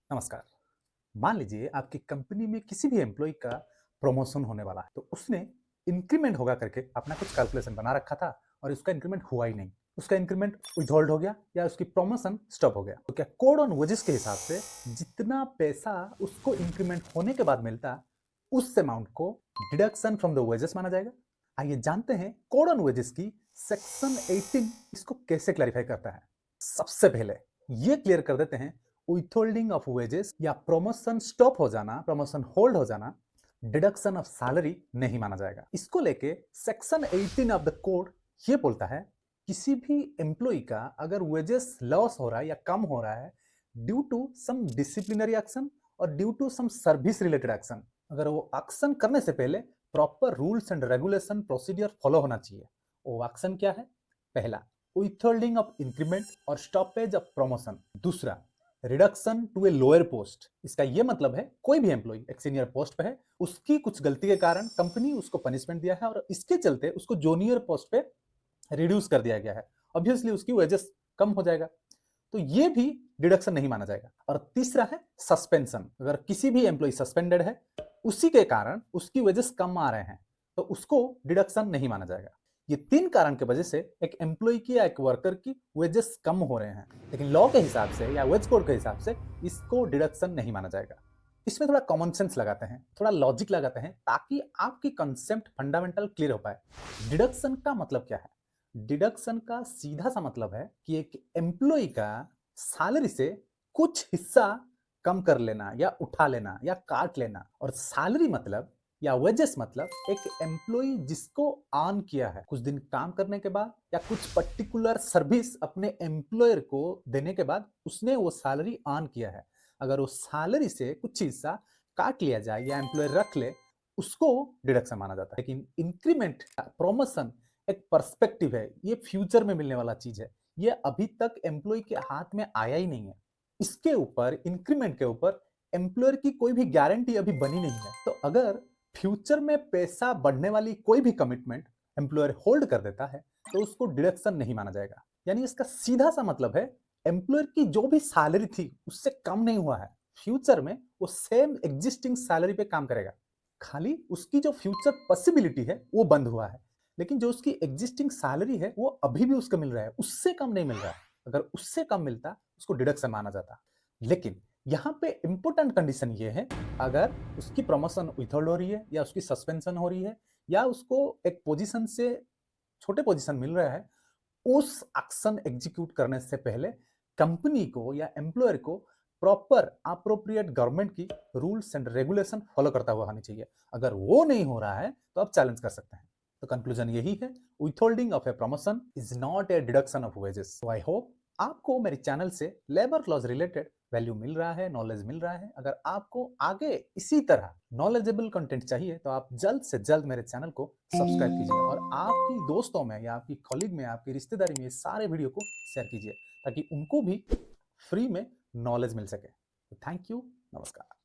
नमस्कार। मान लीजिए आपकी कंपनी में किसी भी एम्प्लॉय का प्रमोशन होने वाला है, तो उसने इंक्रीमेंट होगा करके अपना कुछ कैलकुलेशन बना रखा था और उसका इंक्रीमेंट हुआ ही नहीं। उसका इंक्रीमेंट विथहोल्ड हो गया या उसकी प्रमोशन स्टॉप हो गया। तो क्या कोड ऑन वेजेस के हिसाब से जितना पैसा उसको इंक्रीमेंट होने के बाद मिलता, उस अमाउंट को डिडक्शन फ्रॉम द वेजेस माना जाएगा? आइए जानते हैं कोड ऑन वेजेस की सेक्शन 18 इसको कैसे क्लैरिफाई करता है। सबसे पहले ये क्लियर कर देते हैं, विथहोल्डिंग ऑफ वेजेस या प्रमोशन स्टॉप हो जाना, प्रमोशन होल्ड हो जाना डिडक्शन ऑफ सैलरी नहीं माना जाएगा। इसको लेके सेक्शन 18 ऑफ द कोड ये बोलता है, किसी भी एम्प्लॉय का अगर वेजेस लॉस हो रहा है या कम हो रहा है due to some disciplinary action और due to some service related action, अगर वो एक्शन करने से पहले proper rules and regulation procedure follow होना चाहिए। वो एक्शन क्या है? पहला, विथहोल्डिंग ऑफ इंक्रीमेंट और स्टॉपेज ऑफ प्रमोशन। दूसरा, reduction to a lower post. इसका यह मतलब है कोई भी एम्प्लॉय एक सीनियर पोस्ट पे है, उसकी कुछ गलती के कारण कंपनी उसको पनिशमेंट दिया है और इसके चलते उसको जूनियर पोस्ट पे रिड्यूस कर दिया गया है। ऑब्वियसली उसकी वेजेस कम हो जाएगा, तो ये भी डिडक्शन नहीं माना जाएगा। और तीसरा है सस्पेंशन। अगर किसी भी एम्प्लॉय सस्पेंडेड है, उसी के कारण उसकी वेजेस कम आ रहे हैं, तो उसको डिडक्शन नहीं माना जाएगा। ये तीन कारण की वजह से एक एम्प्लॉय की या एक वर्कर की वेजेस कम हो रहे हैं, लेकिन लॉ के हिसाब से या वेज कोड के हिसाब से इसको डिडक्शन नहीं माना जाएगा। इसमें थोड़ा कॉमन सेंस लगाते हैं, थोड़ा लॉजिक लगाते हैं, ताकि आपकी कंसेप्ट फंडामेंटल क्लियर हो पाए। डिडक्शन का मतलब क्या है? डिडक्शन का सीधा सा मतलब है कि एक एम्प्लॉय का सैलरी से कुछ हिस्सा कम कर लेना या उठा लेना या काट लेना। और सैलरी मतलब या वेजेस मतलब एक एम्प्लॉय जिसको अर्न किया है, कुछ दिन काम करने के बाद या कुछ पर्टिकुलर सर्विस अपने एम्प्लॉयर को देने के बाद उसने वो सैलरी अर्न किया है। अगर वो सैलरी से कुछ हिस्सा काट लिया जाए या एम्प्लॉयर रख ले, उसको डिडक्शन माना जाता है। लेकिन इंक्रीमेंट, प्रमोशन एक पर्सपेक्टिव है, ये फ्यूचर में मिलने वाला चीज है, ये अभी तक एम्प्लॉय के हाथ में आया ही नहीं है। इसके ऊपर, इंक्रीमेंट के ऊपर एम्प्लॉयर की कोई भी गारंटी अभी बनी नहीं है। तो अगर फ्यूचर में पैसा बढ़ने वाली कोई भी कमिटमेंट एम्प्लॉयर होल्ड कर देता है, तो उसको डिडक्शन नहीं माना जाएगा। यानी इसका सीधा सा मतलब है, एम्प्लॉयर की जो भी सैलरी थी उससे कम नहीं हुआ है, फ्यूचर में वो सेम एग्जिस्टिंग सैलरी पे काम करेगा। खाली उसकी जो फ्यूचर पॉसिबिलिटी है वो बंद हुआ है, लेकिन जो उसकी एग्जिस्टिंग सैलरी है वो अभी भी उसको मिल रहा है, उससे कम नहीं मिल रहा है। अगर उससे कम मिलता उसको डिडक्शन माना जाता। लेकिन यहाँ पे इंपॉर्टेंट कंडीशन ये है, अगर उसकी प्रमोशन विथहोल्ड हो रही है या उसकी सस्पेंशन हो रही है या उसको एक पोजीशन से छोटे पोजीशन मिल रहा है, उस एक्शन एग्जीक्यूट करने से पहले कंपनी को या एम्प्लॉयर को प्रॉपर अप्रोप्रिएट गवर्नमेंट की रूल्स एंड रेगुलेशन फॉलो करता हुआ होनी चाहिए। अगर वो नहीं हो रहा है तो आप चैलेंज कर सकते हैं। तो कंक्लूजन यही है, withholding of a promotion is not a deduction of wages. So I hope आपको मेरे चैनल से लेबर क्लॉज रिलेटेड वैल्यू मिल रहा है, नॉलेज मिल रहा है। अगर आपको आगे इसी तरह नॉलेजेबल कंटेंट चाहिए तो आप जल्द से जल्द मेरे चैनल को सब्सक्राइब कीजिए और आपकी दोस्तों में या आपकी कॉलीग में, आपकी रिश्तेदारी में इस सारे वीडियो को शेयर कीजिए, ताकि उनको भी फ्री में नॉलेज मिल सके। थैंक यू, नमस्कार।